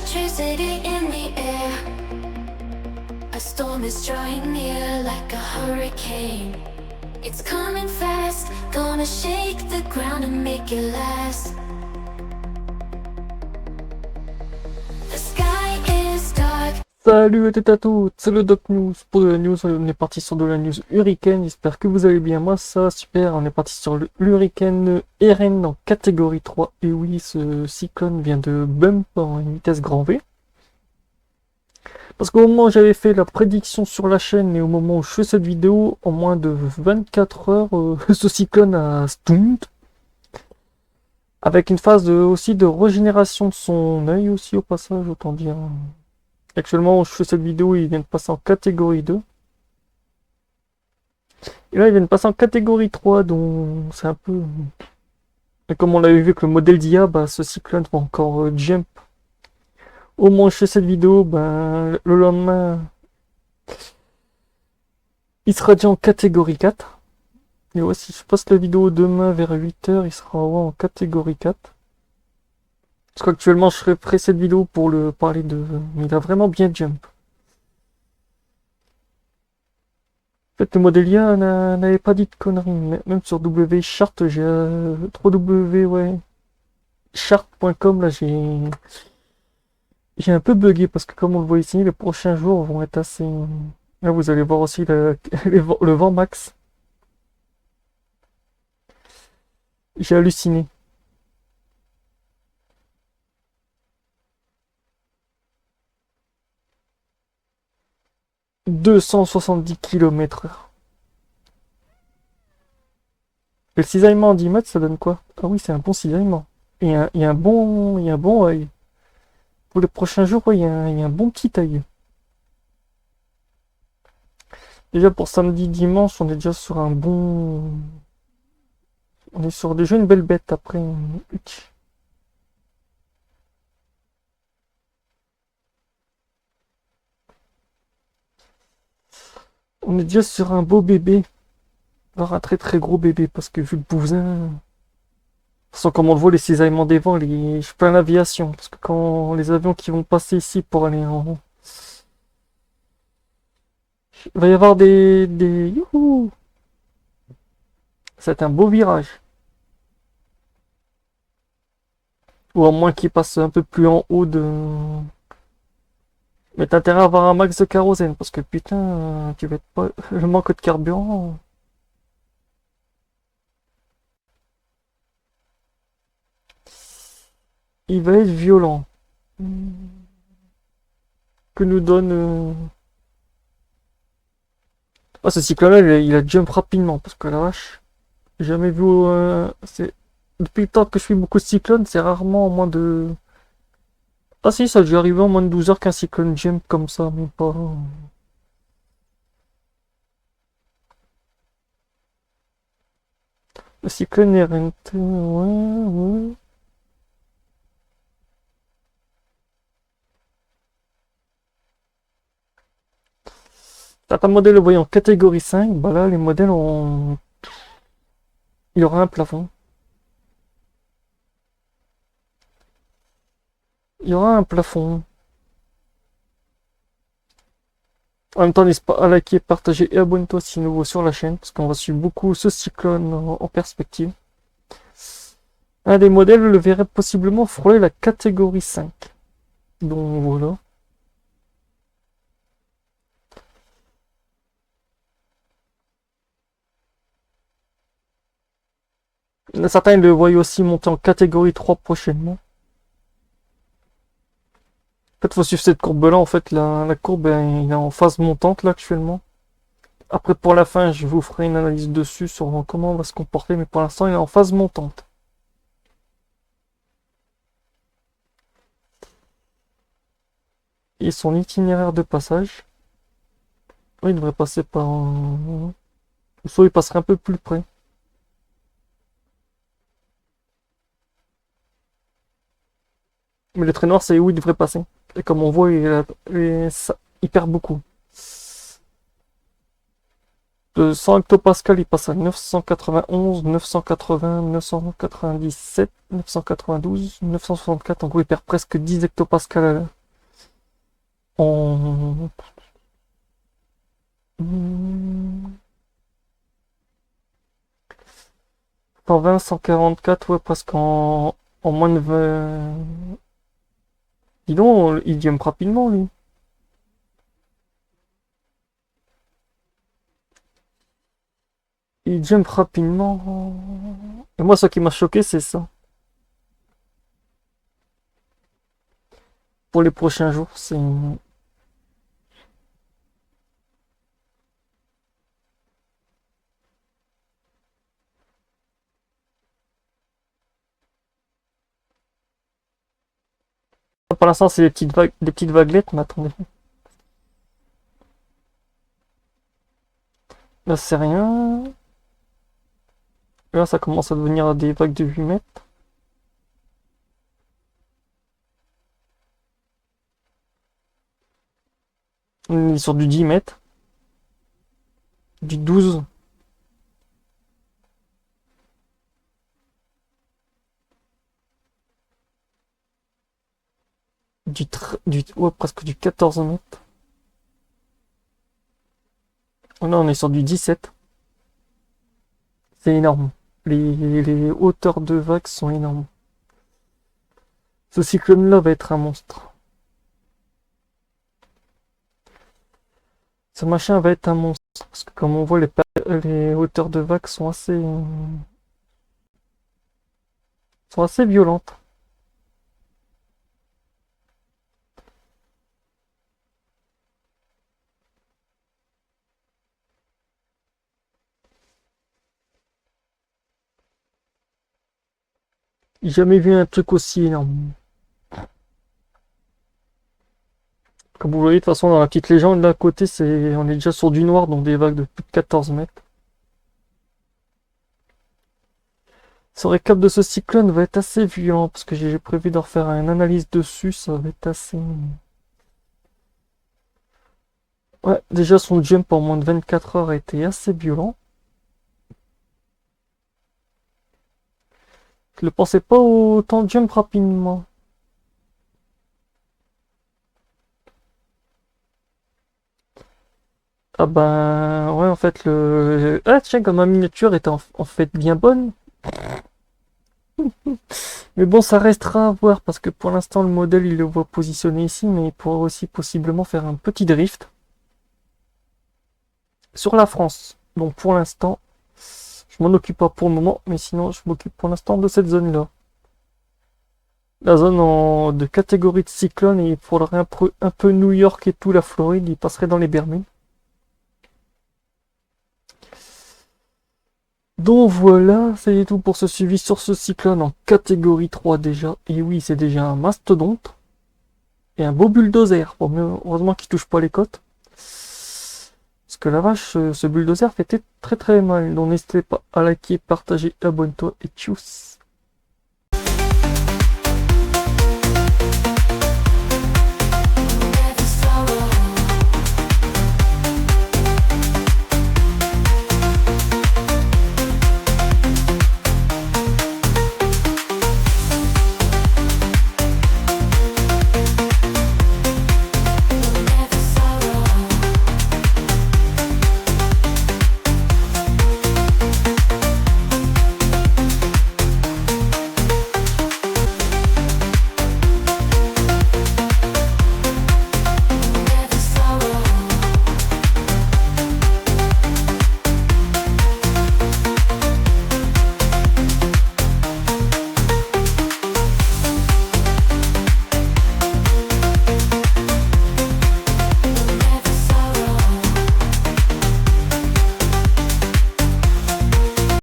electricity in the air. A storm is drawing near like a hurricane. It's coming fast, gonna shake the ground and make it last. The sky is dark. Salut à toutes, c'est le Doc News. Pour de la news, on est parti sur de la news Hurricane. J'espère que vous allez bien. Moi, ça va super. On est parti sur l'Hurricane Eren en catégorie 3. Et oui, ce cyclone vient de bump en une vitesse grand V. Parce qu'au moment où j'avais fait la prédiction sur la chaîne et au moment où je fais cette vidéo, en moins de 24 heures, ce cyclone a stunt. Avec une phase aussi de régénération de son œil aussi au passage, autant dire. Actuellement, je fais cette vidéo, il vient de passer en catégorie 2. Et là, il vient de passer en catégorie 3, donc c'est un peu... Et comme on l'avait vu avec le modèle d'IA, bah, ce cyclone va encore jump. Au moment où je fais cette vidéo, ben, le lendemain, il sera déjà en catégorie 4. Et ouais, si je poste la vidéo demain vers 8h, il sera en catégorie 4. Parce qu'actuellement, je ferai cette vidéo pour le parler de... Mais il a vraiment bien jump. En fait, le modèle IA n'avait pas dit de conneries. Même sur W-Chart, j'ai 3W, ouais. Chart.com, là, j'ai un peu bugué parce que comme on le voit ici, les prochains jours vont être assez... Là, vous allez voir aussi le vent max. J'ai halluciné. « 270 km/h. Et le cisaillement en 10 mètres, ça donne quoi? Ah oui, c'est un bon cisaillement. Et il y a un bon œil. Pour les prochains jours, ouais, il y a un bon petit œil. Déjà pour samedi, dimanche, on est déjà sur un bon... On est sur déjà une belle bête après. On est déjà sur un beau bébé. Alors un très très gros bébé parce que vu le bousin... Sans comme on le voit, les cisaillements des vents, je plains l'aviation. Parce que quand les avions qui vont passer ici pour aller en... Il va y avoir des... Youhou! C'est un beau virage. Ou à moins qu'il passe un peu plus en haut de... Mais t'as intérêt à avoir un max de kérosène. Parce que putain, tu vas être pas... Le manque de carburant... Il va être violent. Que nous donne... Ah, ce cyclone-là, il a jump rapidement. Parce que la vache, j'ai jamais vu... Depuis le temps que je fais beaucoup de cyclones, c'est rarement en moins de... Ah si, ça a dû arriver en moins de 12 heures qu'un cyclone jump comme ça, mais pas... Le cyclone est rent... Ouais. Certains modèles le voyant en catégorie 5, bah là, les modèles ont... Il y aura un plafond. Il y aura un plafond. En même temps, n'hésite pas à liker, partager et abonne-toi si nouveau sur la chaîne, parce qu'on va suivre beaucoup ce cyclone en perspective. Un des modèles le verrait possiblement frôler la catégorie 5. Donc voilà. Certains le voient aussi monter en catégorie 3 prochainement. En fait, faut suivre cette courbe-là. En fait, la courbe il est en phase montante là actuellement. Après, pour la fin, je vous ferai une analyse dessus sur comment on va se comporter, mais pour l'instant, il est en phase montante. Et son itinéraire de passage. Oui, il devrait passer par... Soit il passerait un peu plus près. Mais le trait noir, c'est où il devrait passer. Et comme on voit, il perd beaucoup. De 100 hectopascal, il passe à 991, 980, 997, 992, 964. En gros, il perd presque 10 hectopascal En... En 20, 144, ouais, presque en moins de 20... Dis donc, il jump rapidement, lui. Il jump rapidement. Et moi, ce qui m'a choqué, c'est ça. Pour les prochains jours, c'est... Pour l'instant, c'est des petites vaguelettes, mais attendez. Là, c'est rien. Là, ça commence à devenir des vagues de 8 mètres. On est sur du 10 mètres. Du 12. Ouais, presque du 14 mètres. Là, on est sur du 17. C'est énorme. Les hauteurs de vagues sont énormes. Ce cyclone-là va être un monstre. Ce machin va être un monstre. Parce que comme on voit, les hauteurs de vagues sont assez violentes. J'ai jamais vu un truc aussi énorme. Comme vous voyez, de toute façon, dans la petite légende, là à côté, on est déjà sur du noir, donc des vagues de plus de 14 mètres. Ce récap de ce cyclone va être assez violent, parce que j'ai prévu d'en refaire une analyse dessus, ça va être assez... Ouais, déjà son jump en moins de 24 heures a été assez violent. Je le pensais pas autant jump rapidement. Ah ben ouais en fait le... Ah tiens comme ma miniature était en fait bien bonne. Mais bon ça restera à voir parce que pour l'instant le modèle il le voit positionné ici mais il pourra aussi possiblement faire un petit drift. Sur la France. Donc pour l'instant je m'en occupe pas pour le moment mais sinon je m'occupe pour l'instant de cette zone là. La zone de catégorie de cyclone et il faudrait un peu New York et tout la Floride il passerait dans les Bermudes. Donc voilà, c'est tout pour ce suivi sur ce cyclone en catégorie 3 déjà. Et oui, c'est déjà un mastodonte. Et un beau bulldozer. Bon, mais heureusement qu'il touche pas les côtes. Parce que la vache, ce bulldozer fait très très mal. Donc n'hésitez pas à liker, partager, abonne-toi et tchuss.